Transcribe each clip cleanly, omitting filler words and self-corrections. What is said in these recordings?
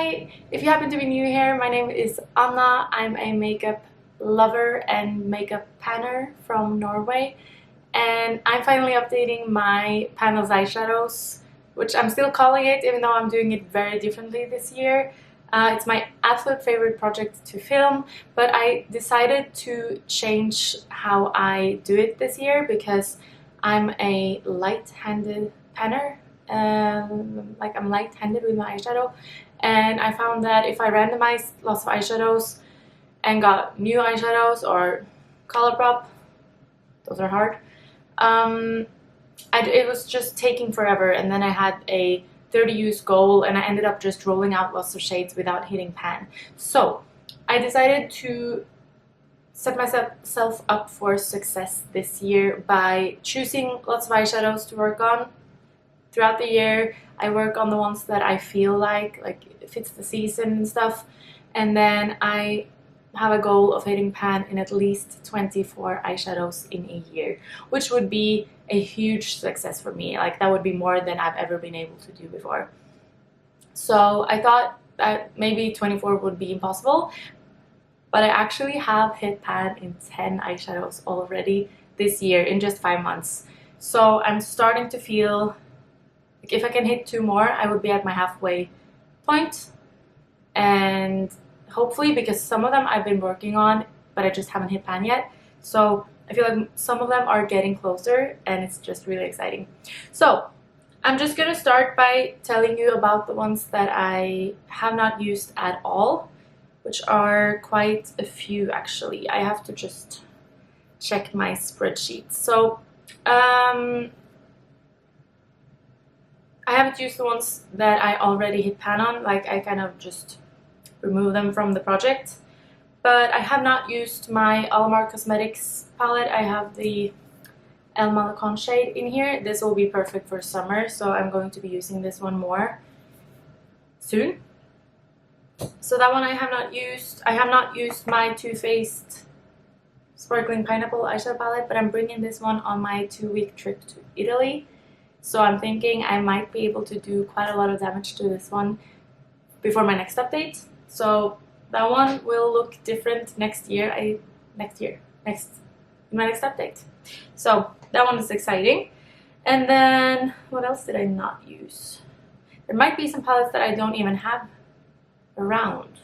Hi! If you happen to be new here, my name is Anna. I'm a makeup lover and makeup panner from Norway, and I'm finally updating my panel's eyeshadows, which I'm still calling it even though I'm doing it very differently this year. It's my absolute favorite project to film, but I decided to change how I do it this year because I'm a light-handed panner. I'm light-handed with my eyeshadow, and I found that if I randomized lots of eyeshadows and got new eyeshadows or color prop, those are hard, it was just taking forever, and then I had a 30 use goal and I ended up just rolling out lots of shades without hitting pan. So I decided to set myself up for success this year by choosing lots of eyeshadows to work on. Throughout the year, I work on the ones that I feel like it fits the season and stuff, and then I have a goal of hitting pan in at least 24 eyeshadows in a year, which would be a huge success for me. Like, that would be more than I've ever been able to do before. So I thought that maybe 24 would be impossible, but I actually have hit pan in 10 eyeshadows already this year in just 5 months. So I'm starting to feel like if I can hit 2 more, I would be at my halfway point. And hopefully, because some of them I've been working on, but I just haven't hit pan yet. So I feel like some of them are getting closer, and it's just really exciting. So I'm just gonna start by telling you about the ones that I have not used at all, which are quite a few actually. I have to just check my spreadsheet. So I haven't used the ones that I already hit pan on, like I kind of just remove them from the project. But I have not used my Alamar Cosmetics palette. I have the Älva shade in here. This will be perfect for summer, so I'm going to be using this one more soon. So that one I have not used. I have not used my Too Faced Sparkling Pineapple eyeshadow palette, but I'm bringing this one on my 2-week trip to Italy. So I'm thinking I might be able to do quite a lot of damage to this one before my next update. So that one will look different next year. In my next update. So that one is exciting. And then what else did I not use? There might be some palettes that I don't even have around.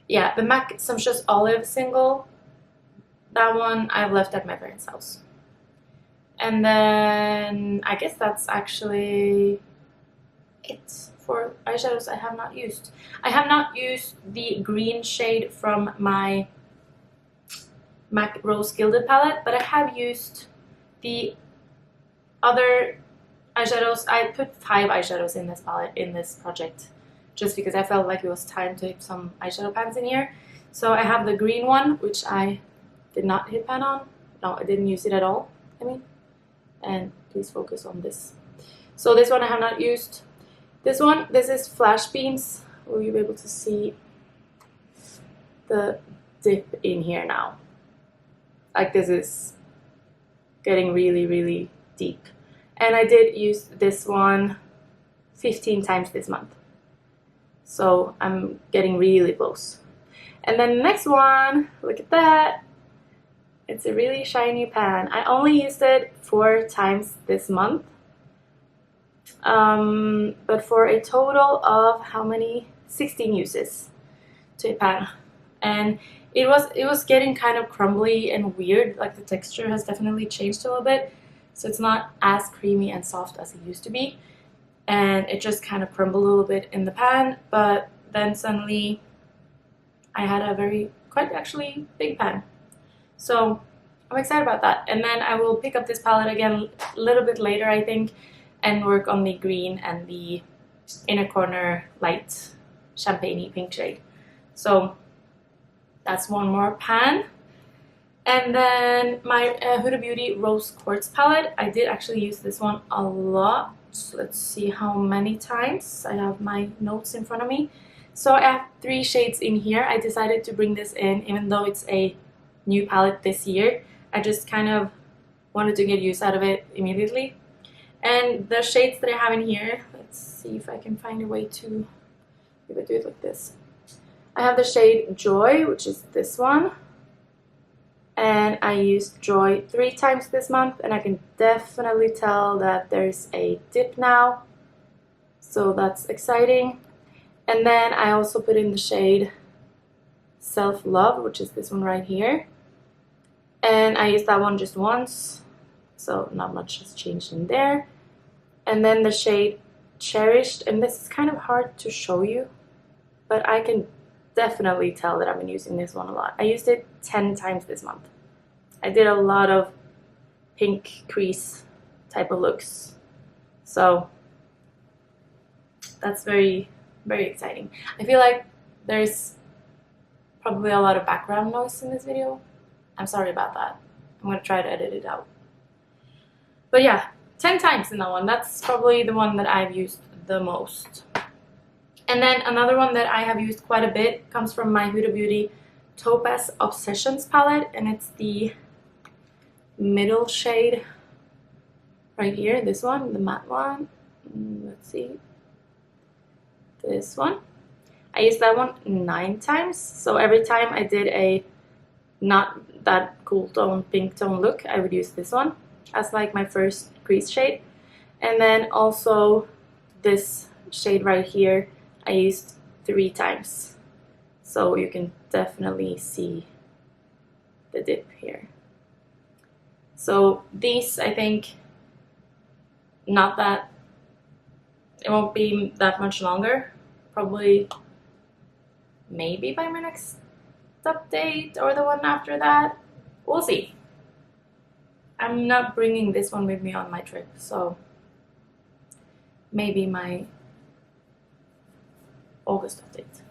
Yeah, the MAC Sumptuous Olive single. That one I've left at my parents' house. And then I guess that's actually it for eyeshadows I have not used. I have not used the green shade from my MAC Rose Gilded palette, but I have used the other eyeshadows. I put 5 eyeshadows in this palette, in this project, just because I felt like it was time to hit some eyeshadow pans in here. So I have the green one, which I did not hit pan on. No, I didn't use it at all, I mean. And please focus on this. So this one I have not used. This one, this is Flash Beams. Will you be able to see the dip in here now? Like, this is getting really, really deep. And I did use this one 15 times this month. So I'm getting really close. And then the next one, look at that. It's a really shiny pan. I only used it 4 times this month. But for a total of how many? 16 uses to a pan. And it was getting kind of crumbly and weird. Like, the texture has definitely changed a little bit. So it's not as creamy and soft as it used to be. And it just kind of crumbled a little bit in the pan. But then suddenly I had a quite actually big pan. So I'm excited about that. And then I will pick up this palette again a little bit later, I think, and work on the green and the inner corner light champagne-y pink shade. So that's one more pan. And then my Huda Beauty Rose Quartz palette. I did actually use this one a lot. Let's see how many times. I have my notes in front of me. So I have 3 shades in here. I decided to bring this in even though it's a new palette this year. I just kind of wanted to get use out of it immediately. And the shades that I have in here, let's see if I can find a way to if I do it like this. I have the shade Joy, which is this one. And I used Joy 3 times this month, and I can definitely tell that there's a dip now. So that's exciting. And then I also put in the shade Self Love, which is this one right here. And I used that one just once, so not much has changed in there. And then the shade Cherished, and this is kind of hard to show you, but I can definitely tell that I've been using this one a lot. I used it 10 times this month. I did a lot of pink crease type of looks, so that's very, very exciting. I feel like there's probably a lot of background noise in this video. I'm sorry about that. I'm gonna try to edit it out. But yeah, 10 times in that one. That's probably the one that I've used the most. And then another one that I have used quite a bit comes from my Huda Beauty Topaz Obsessions palette, and it's the middle shade right here, this one, the matte one. Let's see, this one. I used that one 9 times, so every time I did a not that cool tone, pink tone look, I would use this one as like my first crease shade. And then also this shade right here I used 3 times, so you can definitely see the dip here. So these, I think, not that, it won't be that much longer, probably maybe by my next update or the one after that, we'll see. I'm not bringing this one with me on my trip, so maybe my August update.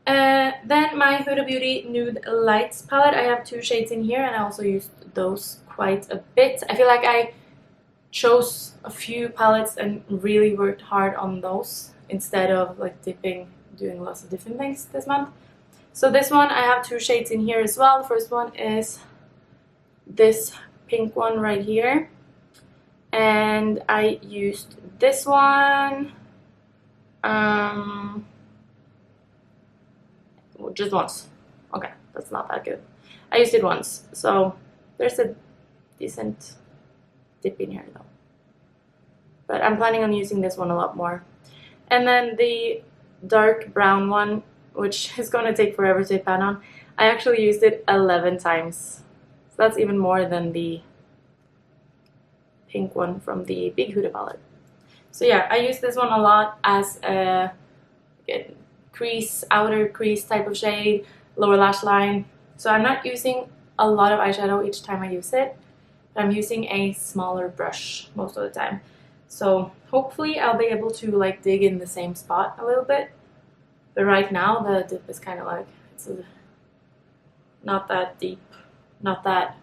Then my Huda Beauty Nude Lights palette. I have 2 shades in here, and I also used those quite a bit. I feel like I chose a few palettes and really worked hard on those instead of like doing lots of different things this month. So this one, I have 2 shades in here as well. The first one is this pink one right here, and I used this one just once. Okay, that's not that good. I used it once, so there's a decent dip in here though, but I'm planning on using this one a lot more. And then the dark brown one, which is going to take forever to pan on, I actually used it 11 times. So that's even more than the pink one from the Big Huda palette. So yeah, I use this one a lot as a crease, outer crease type of shade, lower lash line. So I'm not using a lot of eyeshadow each time I use it, but I'm using a smaller brush most of the time. So hopefully I'll be able to like dig in the same spot a little bit. But right now the dip is kind of like, not that deep, not that,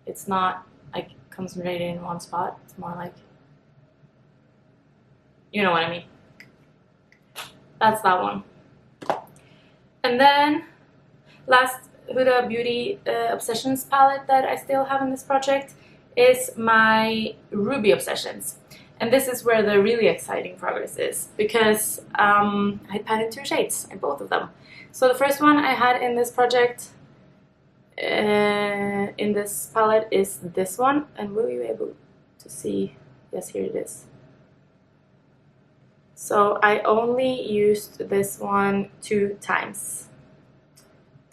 it's not like concentrated in one spot. It's more like, you know what I mean. That's that one. And then last Huda Beauty Obsessions palette that I still have in this project is my Ruby Obsessions. And this is where the really exciting progress is, because I painted 2 shades in both of them. So the first one I had in this project, in this palette, is this one. And will you be able to see? Yes, here it is. So I only used this one 2 times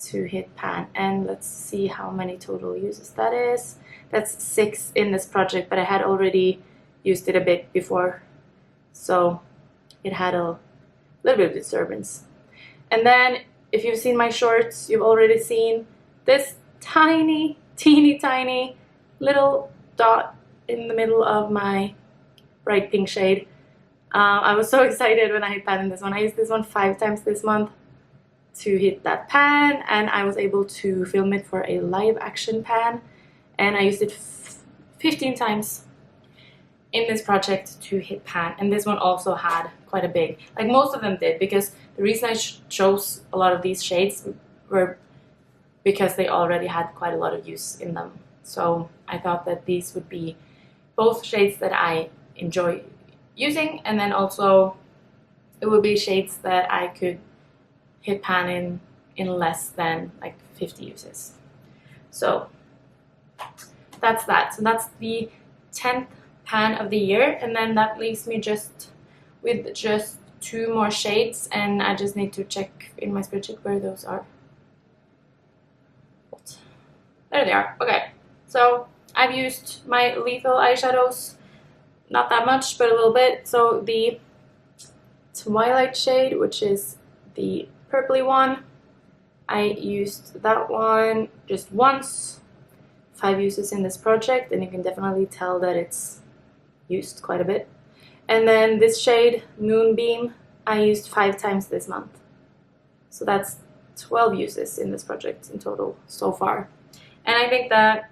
to hit pan, and let's see how many total uses that is. That's 6 in this project, but I had already used it a bit before, so it had a little bit of disturbance. And then if you've seen my shorts, you've already seen this tiny, teeny tiny little dot in the middle of my bright pink shade. I was so excited when I hit pan in this one. I used this one 5 times this month to hit that pan, and I was able to film it for a live action pan, and I used it 15 times in this project to hit pan. And this one also had quite a big, like most of them did, because the reason I chose a lot of these shades were because they already had quite a lot of use in them. So I thought that these would be both shades that I enjoy using, and then also it would be shades that I could hit pan in less than like 50 uses. So that's that. So that's the 10th pan of the year, and then that leaves me with just 2 more shades, and I just need to check in my spreadsheet where those are. There they are. Okay, so I've used my lethal eyeshadows, not that much, but a little bit. So the Twilight shade, which is the purpley one, I used that one just once. 5 uses in this project, and you can definitely tell that it's used quite a bit. And then this shade, Moonbeam, I used 5 times this month. So that's 12 uses in this project in total so far. And I think that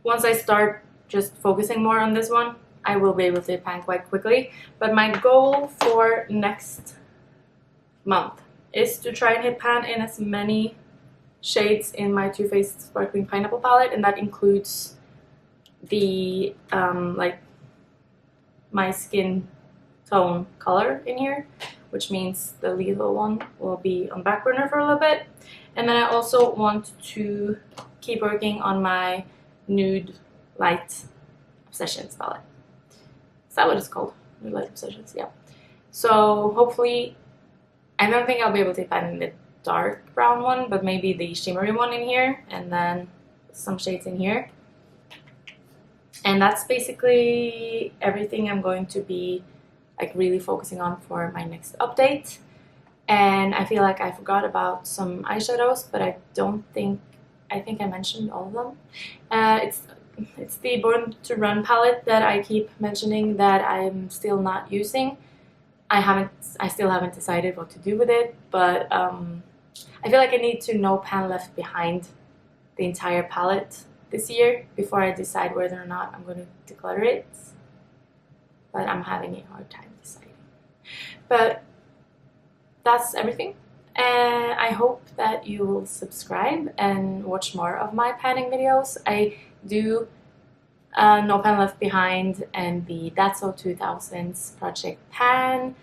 once I start just focusing more on this one, I will be able to pan quite quickly. But my goal for next month is to try and hit pan in as many shades in my Too Faced Sparkling Pineapple palette, and that includes the like my skin tone color in here, which means the lethal one will be on back burner for a little bit. And then I also want to keep working on my Nude Light Obsessions palette. Is that what it's called? Nude Light Obsessions, yeah. So hopefully, I don't think I'll be able to pan in the dark brown one, but maybe the shimmery one in here, and then some shades in here. And that's basically everything I'm going to be like really focusing on for my next update. And I feel like I forgot about some eyeshadows, but I think I mentioned all of them. It's the Born to Run palette that I keep mentioning that I'm still not using. I still haven't decided what to do with it, but I feel like I need to no pan left behind the entire palette this year before I decide whether or not I'm going to declutter it. But I'm having a hard time deciding. But that's everything. And I hope that you will subscribe and watch more of my panning videos. I do No Pan Left Behind and the That's So 2000s Project Pan.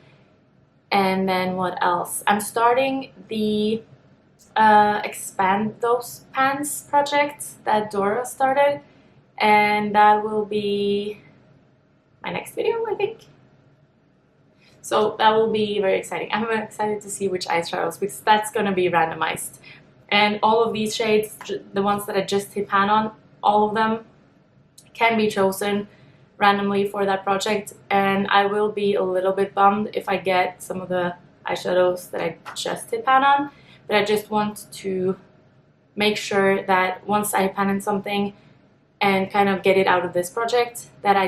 And then what else? I'm starting the Expand Those Pans project that Dora started, and that will be my next video, I think. So that will be very exciting. I'm excited to see which eyeshadows, because that's gonna be randomized. And all of these shades, the ones that I just hit pan on, all of them can be chosen randomly for that project. And I will be a little bit bummed if I get some of the eyeshadows that I just hit pan on. But I just want to make sure that once I pan in something and kind of get it out of this project, that I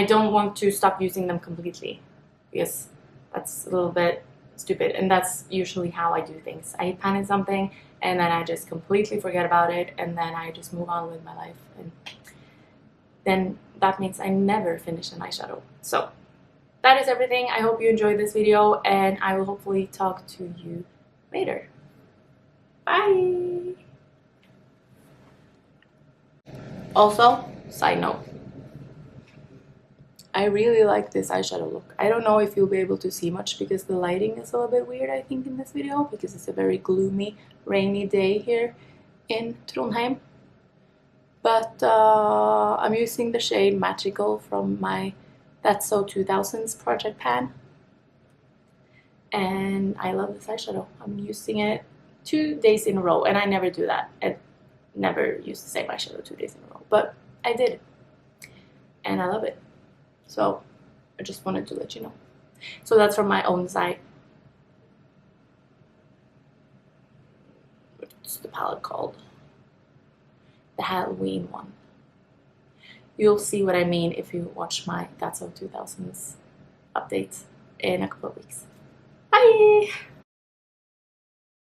don't want to stop using them completely, because that's a little bit stupid, and that's usually how I do things. I pan in something and then I just completely forget about it, and then I just move on with my life, and then that means I never finish an eyeshadow. So that is everything. I hope you enjoyed this video, and I will hopefully talk to you later. Bye! Also, side note, I really like this eyeshadow look. I don't know if you'll be able to see much because the lighting is a little bit weird, I think, in this video, because it's a very gloomy, rainy day here in Trondheim. But I'm using the shade Magical from my That's So 2000s Project Pan. And I love this eyeshadow. I'm using it 2 days in a row, and I never do that. I never use the same eyeshadow 2 days in a row, but I did, and I love it. So I just wanted to let you know. So that's from my own site. What's the palette called? The Halloween one. You'll see what I mean if you watch my That's So 2000s update in a couple of weeks. Bye!